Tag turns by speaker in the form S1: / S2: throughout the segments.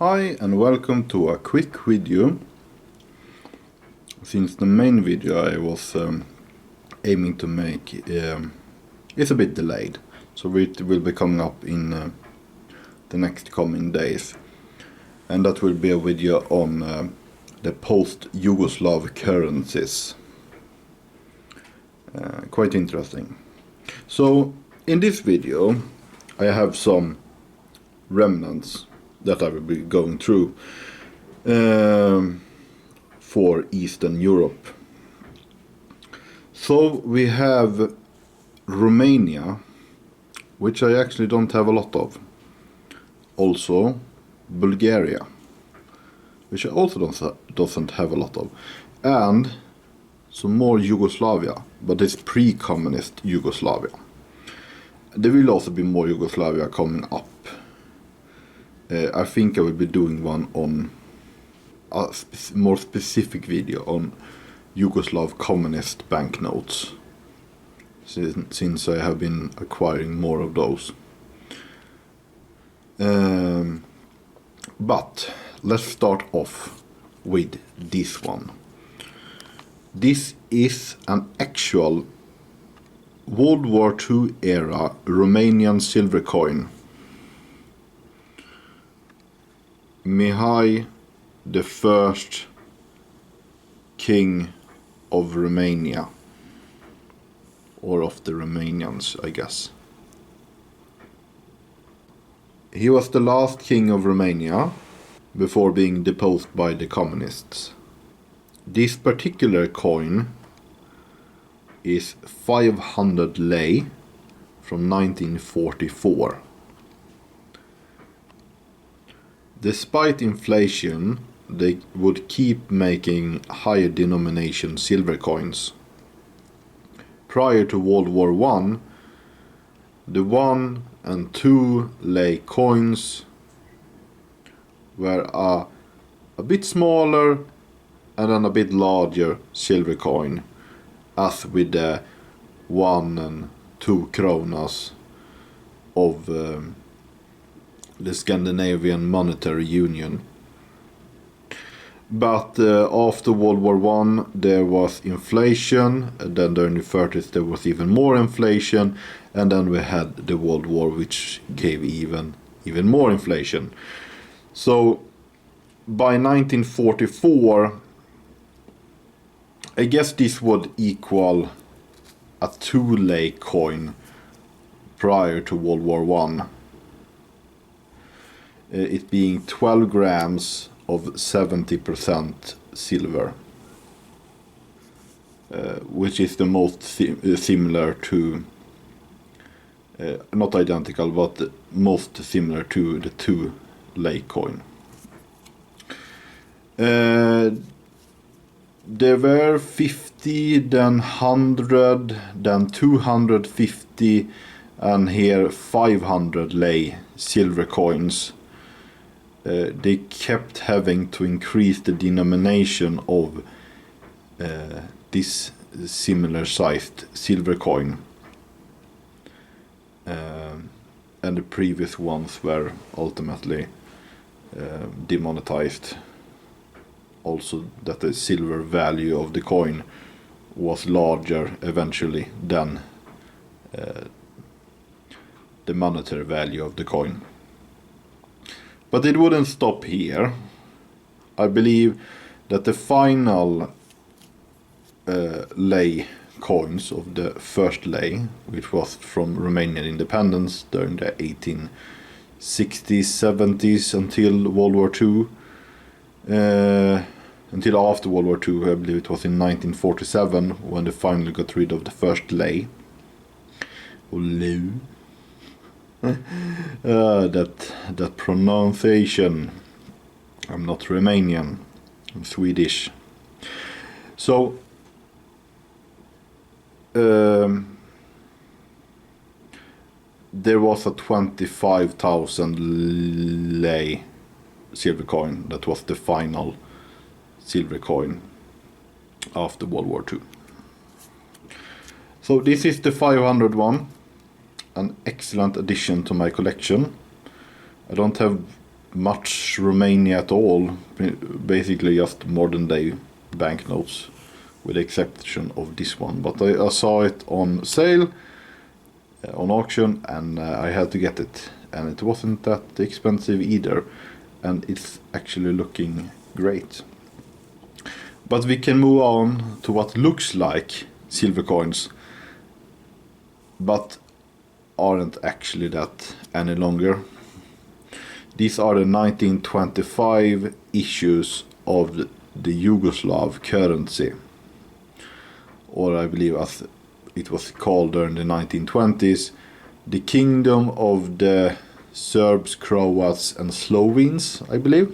S1: Hi and welcome to a quick video, since the main video I was aiming to make is a bit delayed, so it will be coming up in the next coming days, and that will be a video on the post-Yugoslav currencies. Quite interesting. So in this video I have some remnants that I will be going through for Eastern Europe. So we have Romania, which I actually don't have a lot of. Also Bulgaria, which I also doesn't have a lot of. And some more Yugoslavia, but it's pre-communist Yugoslavia. There will also be more Yugoslavia coming up. I think I will be doing one on a more specific video on Yugoslav communist banknotes, since I have been acquiring more of those. But let's start off with this one. This is an actual World War II era Romanian silver coin. Mihai, the first king of Romania, or of the Romanians, I guess. He was the last king of Romania before being deposed by the communists. This particular coin is 500 lei from 1944. Despite inflation, they would keep making higher denomination silver coins. Prior to World War I, the 1 and 2 lei coins were a bit smaller and then a bit larger silver coin, as with the 1 and 2 kronas of the Scandinavian Monetary Union. But after World War I there was inflation, and then during the 30s there was even more inflation, and then we had the World War, which gave even more inflation. So by 1944, I guess this would equal a 2 lei coin prior to World War I. It being 12 grams of 70% silver, which is the most similar to, not identical, but most similar to the 2 lei coin. There were 50, then 100, then 250, and here 500 lei silver coins. They kept having to increase the denomination of this similar sized silver coin, and the previous ones were ultimately demonetized. Also, that the silver value of the coin was larger eventually than the monetary value of the coin. But it wouldn't stop here. I believe that the final lei coins of the first lei, which was from Romanian independence during the 1860s, 70s until World War II, until after World War II, I believe it was in 1947 when they finally got rid of the first lei. That pronunciation. I'm not Romanian, I'm Swedish. So there was a 25,000 lei silver coin that was the final silver coin after World War II. So this is the 500 one, an excellent addition to my collection. I don't have much Romania at all. Basically just modern day banknotes, with the exception of this one. But I saw it on sale, on auction, and I had to get it. And it wasn't that expensive either. And it's actually looking great. But we can move on to what looks like silver coins, but aren't actually that any longer. These are the 1925 issues of the Yugoslav currency, or I believe as it was called during the 1920s, the Kingdom of the Serbs, Croats and Slovenes, I believe.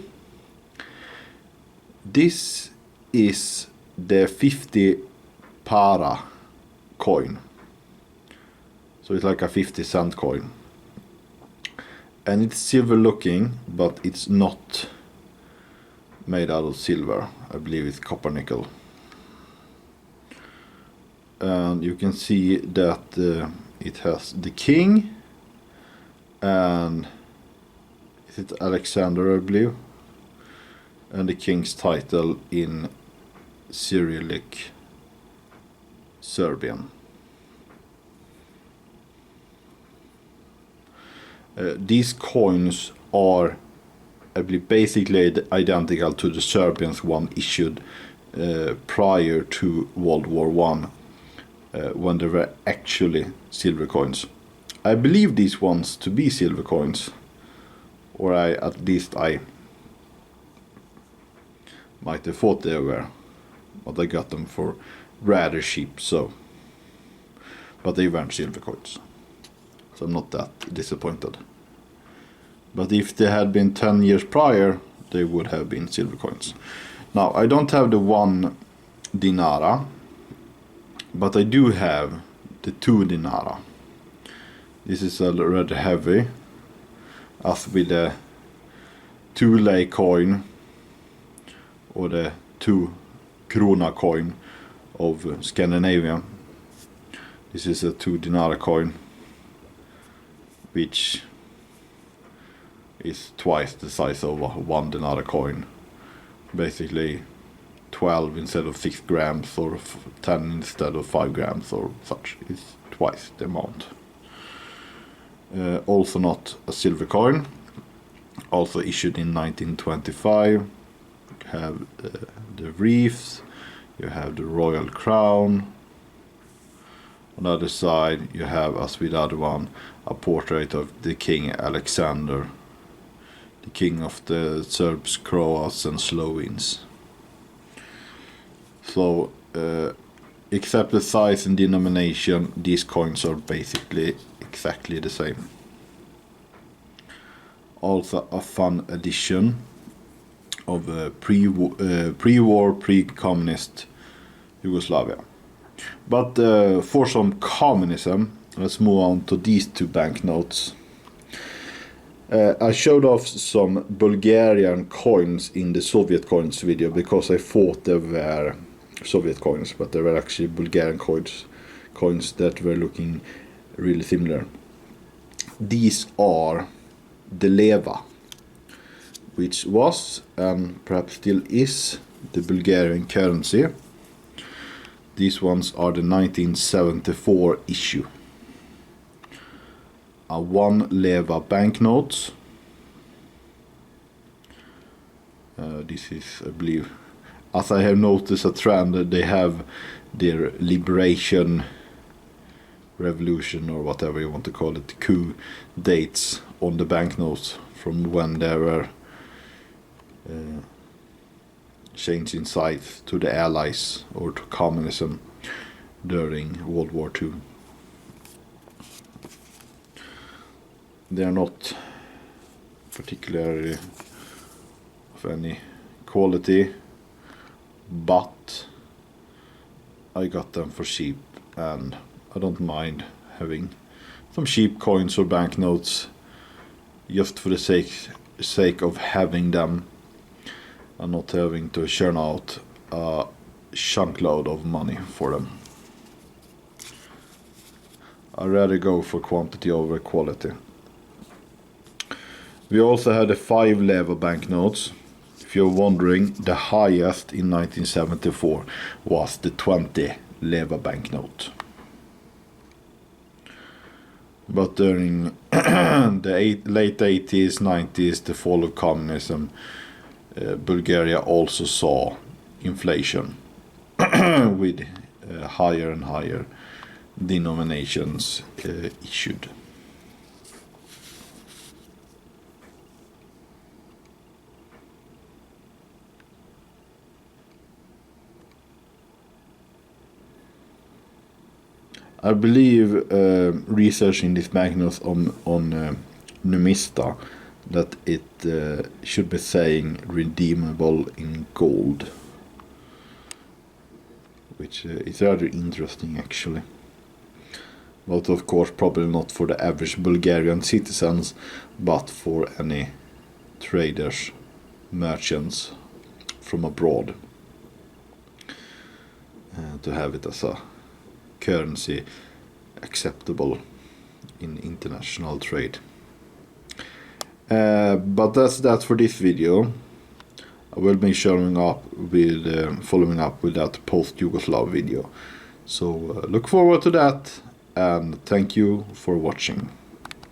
S1: This is the 50 para coin. So it's like a 50-cent coin. And it's silver looking, but it's not made out of silver. I believe it's copper nickel. And you can see that it has the king, and is it Alexander, I believe, and the king's title in Cyrillic Serbian. These coins are, I believe, basically identical to the Serbian one issued prior to World War One, when they were actually silver coins. I believe these ones to be silver coins, or at least I might have thought they were, but I got them for rather cheap, so. But they weren't silver coins, so I'm not that disappointed. But if they had been 10 years prior, they would have been silver coins. Now, I don't have the 1 dinara, but I do have the 2 dinara. This is a rather heavy, as with the 2 lei coin, or the 2 krona coin of Scandinavia. This is a 2 dinara coin, which is twice the size of a 1 dinara coin. Basically 12 instead of 6 grams, or 10 instead of 5 grams, or such. It's twice the amount. Also not a silver coin. Also issued in 1925. You have the wreaths. You have the royal crown. On the other side you have, as with the other one, a portrait of the King Alexander, the king of the Serbs, Croats and Slovenes. So except the size and denomination, these coins are basically exactly the same. Also a fun edition of pre-war, pre-communist Yugoslavia. But for some communism, let's move on to these 2 banknotes. I showed off some Bulgarian coins in the Soviet coins video because I thought they were Soviet coins, but they were actually Bulgarian coins that were looking really similar. These are the leva, which was, and perhaps still is, the Bulgarian currency. These ones are the 1974 issue. A 1 leva banknote. This is, I believe, as I have noticed a trend, they have their liberation, revolution, or whatever you want to call it, coup dates on the banknotes from when they were changing sides to the Allies or to communism during World War II. They are not particularly of any quality, but I got them for cheap, and I don't mind having some cheap coins or banknotes just for the sake of having them and not having to churn out a chunk load of money for them. I'd rather go for quantity over quality. We also had the 5 leva banknotes. If you're wondering, the highest in 1974 was the 20 leva banknote. But during the late 80s, 90s, the fall of communism, Bulgaria also saw inflation with higher and higher denominations issued. I believe researching this banknote on Numista that it should be saying redeemable in gold, which is rather interesting actually. But of course probably not for the average Bulgarian citizens, but for any traders, merchants from abroad, to have it as a currency acceptable in international trade. But that's that for this video. I will be following up with that post-Yugoslav video. So look forward to that, and thank you for watching.